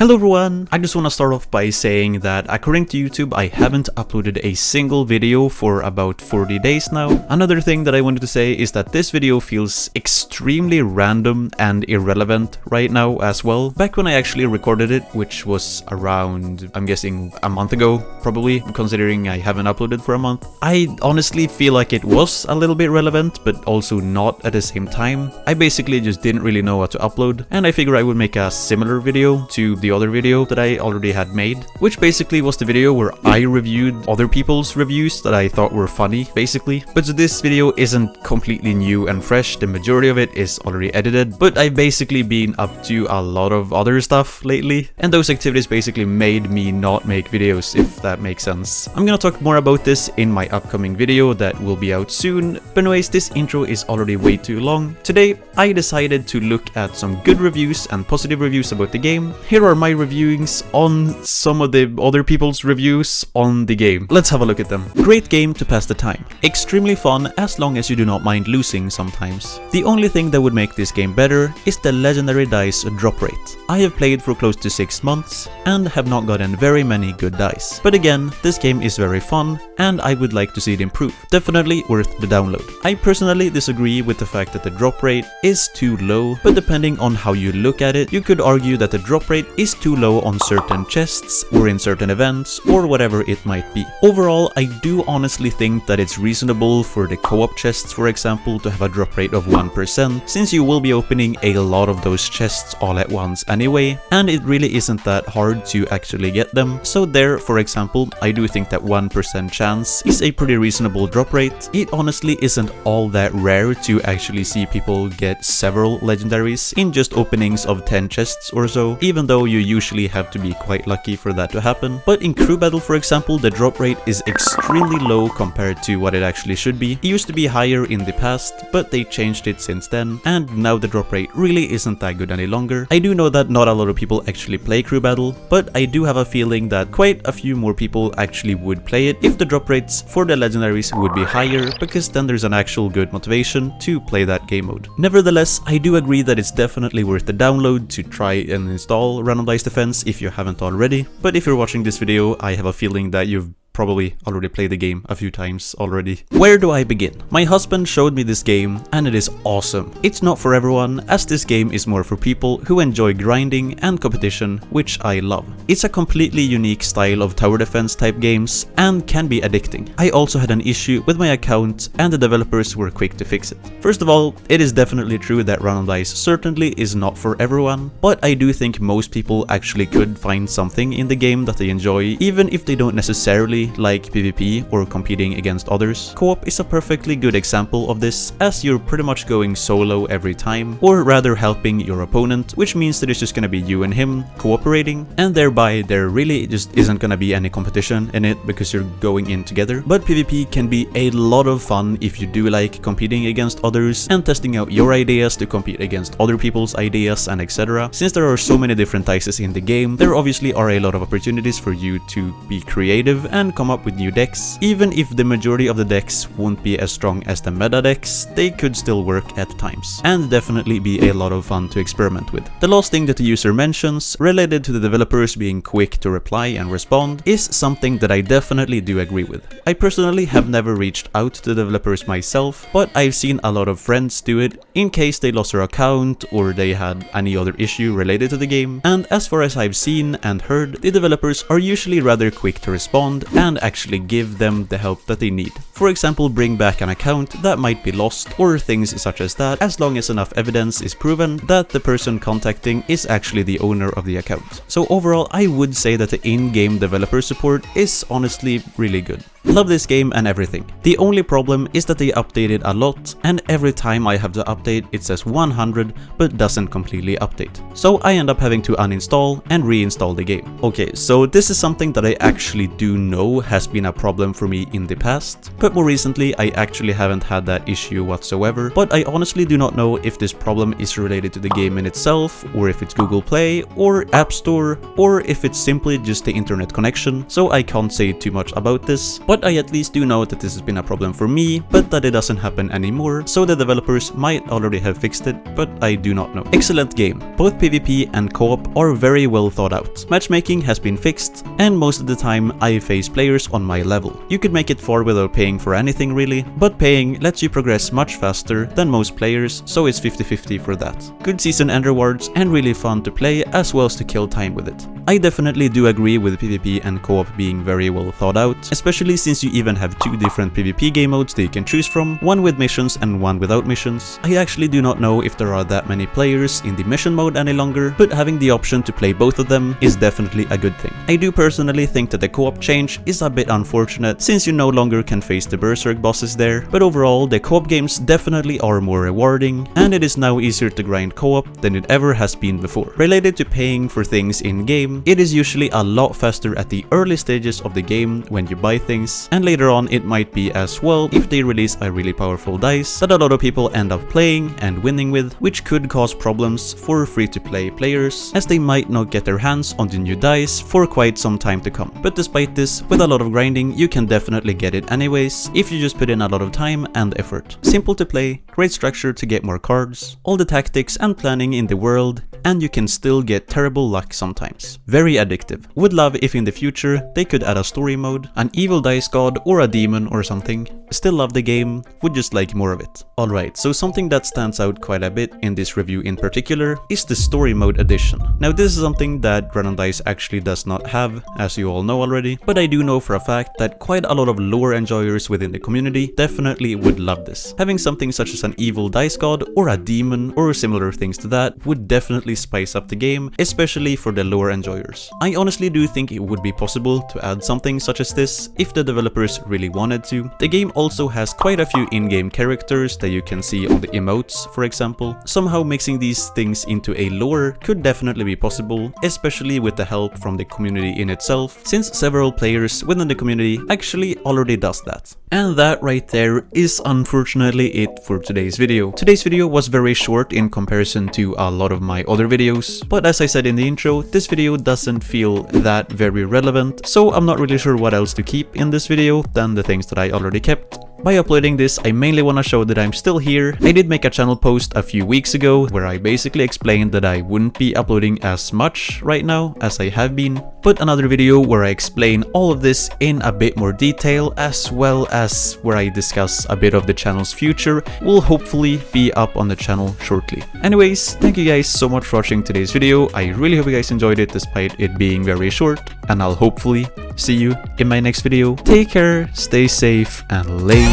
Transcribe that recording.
Hello everyone! I just want to start off by saying that according to YouTube, I haven't uploaded a single video for about 40 days now. Another thing that I wanted to say is that this video feels extremely random and irrelevant right now as well. Back when I actually recorded it, which was around, I'm guessing, a month ago, probably, considering I haven't uploaded for a month, I honestly feel like it was a little bit relevant, but also not at the same time. I basically just didn't really know what to upload, and I figured I would make a similar video to the other video that I already had made, which basically was the video where I reviewed other people's reviews that I thought were funny, basically. But this video isn't completely new and fresh, the majority of it is already edited, but I've basically been up to a lot of other stuff lately, and those activities basically made me not make videos, if that makes sense. I'm gonna talk more about this in my upcoming video that will be out soon, but anyways, this intro is already way too long. Today, I decided to look at some good reviews and positive reviews about the game. Here are my reviewings on some of the other people's reviews on the game. Let's have a look at them. Great game to pass the time. Extremely fun as long as you do not mind losing sometimes. The only thing that would make this game better is the legendary dice drop rate. I have played for close to 6 months and have not gotten very many good dice. But again, this game is very fun and I would like to see it improve. Definitely worth the download. I personally disagree with the fact that the drop rate is too low, but depending on how you look at it, you could argue that the drop rate is too low on certain chests or in certain events or whatever it might be. Overall, I do honestly think that it's reasonable for the co-op chests, for example, to have a drop rate of 1%, since you will be opening a lot of those chests all at once anyway, and it really isn't that hard to actually get them. So there, for example, I do think that 1% chance is a pretty reasonable drop rate. It honestly isn't all that rare to actually see people get several legendaries in just openings of 10 chests or so, even though you usually have to be quite lucky for that to happen. But in crew battle, for example, the drop rate is extremely low compared to what it actually should be. It used to be higher in the past, but they changed it since then, and now the drop rate really isn't that good any longer. I do know that not a lot of people actually play crew battle, but I do have a feeling that quite a few more people actually would play it if the drop rates for the legendaries would be higher, because then there's an actual good motivation to play that game mode. Nevertheless, I do agree that it's definitely worth the download to try and install Random Dice Defense if you haven't already, but if you're watching this video, I have a feeling that you've probably already played the game a few times already. Where do I begin? My husband showed me this game and it is awesome. It's not for everyone, as this game is more for people who enjoy grinding and competition, which I love. It's a completely unique style of tower defense type games and can be addicting. I also had an issue with my account and the developers were quick to fix it. First of all, it is definitely true that Random Dice certainly is not for everyone, but I do think most people actually could find something in the game that they enjoy, even if they don't necessarily like PvP or competing against others. Co-op is a perfectly good example of this, as you're pretty much going solo every time, or rather helping your opponent, which means that it's just gonna be you and him cooperating, and thereby there really just isn't gonna be any competition in it because you're going in together. But PvP can be a lot of fun if you do like competing against others and testing out your ideas to compete against other people's ideas and etc. Since there are so many different dices in the game, there obviously are a lot of opportunities for you to be creative and come up with new decks. Even if the majority of the decks won't be as strong as the meta decks, they could still work at times, and definitely be a lot of fun to experiment with. The last thing that the user mentions, related to the developers being quick to reply and respond, is something that I definitely do agree with. I personally have never reached out to the developers myself, but I've seen a lot of friends do it in case they lost their account or they had any other issue related to the game, and as far as I've seen and heard, the developers are usually rather quick to respond and actually give them the help that they need. For example, bring back an account that might be lost or things such as that, as long as enough evidence is proven that the person contacting is actually the owner of the account. So overall, I would say that the in-game developer support is honestly really good. Love this game and everything. The only problem is that they updated a lot, and every time I have to update it says 100 but doesn't completely update. So I end up having to uninstall and reinstall the game. Okay, so this is something that I actually do know has been a problem for me in the past, but more recently I actually haven't had that issue whatsoever. But I honestly do not know if this problem is related to the game in itself, or if it's Google Play or App Store, or if it's simply just the internet connection, so I can't say too much about this. But I at least do know that this has been a problem for me, but that it doesn't happen anymore, so the developers might already have fixed it, but I do not know. Excellent game. Both PvP and co-op are very well thought out. Matchmaking has been fixed, and most of the time I face players on my level. You could make it far without paying for anything really, but paying lets you progress much faster than most players, so it's 50-50 for that. Good season end rewards and really fun to play as well as to kill time with it. I definitely do agree with PvP and co-op being very well thought out, especially since you even have two different PvP game modes that you can choose from, one with missions and one without missions. I actually do not know if there are that many players in the mission mode any longer, but having the option to play both of them is definitely a good thing. I do personally think that the co-op change is a bit unfortunate since you no longer can face the berserk bosses there, but overall the co-op games definitely are more rewarding, and it is now easier to grind co-op than it ever has been before. Related to paying for things in game, it is usually a lot faster at the early stages of the game when you buy things, and later on it might be as well if they release a really powerful dice that a lot of people end up playing and winning with, which could cause problems for free-to-play players as they might not get their hands on the new dice for quite some time to come. But despite this, with a lot of grinding you can definitely get it anyways if you just put in a lot of time and effort. Simple to play, great structure to get more cards, all the tactics and planning in the world, and you can still get terrible luck sometimes. Very addictive. Would love if in the future they could add a story mode, an evil dice god or a demon or something. Still love the game, would just like more of it. Alright, so something that stands out quite a bit in this review in particular is the story mode addition. Now this is something that Run on Dice actually does not have, as you all know already, but I do know for a fact that quite a lot of lore enjoyers within the community definitely would love this. Having something such as an evil dice god or a demon or similar things to that would definitely spice up the game, especially for the lore enjoyers. I honestly do think it would be possible to add something such as this if the developers really wanted to. The game also has quite a few in-game characters that you can see on the emotes, for example. Somehow mixing these things into a lore could definitely be possible, especially with the help from the community in itself, since several players within the community actually already does that. And that right there is unfortunately it for today's video. Today's video was very short in comparison to a lot of my other videos, but as I said in the intro, this video doesn't feel that very relevant, so I'm not really sure what else to keep in this video than the things that I already kept. By uploading this, I mainly want to show that I'm still here. I did make a channel post a few weeks ago where I basically explained that I wouldn't be uploading as much right now as I have been, but another video where I explain all of this in a bit more detail, as well as where I discuss a bit of the channel's future, will hopefully be up on the channel shortly. Anyways, thank you guys so much for watching today's video. I really hope you guys enjoyed it despite it being very short, and I'll hopefully see you in my next video. Take care, stay safe, and later.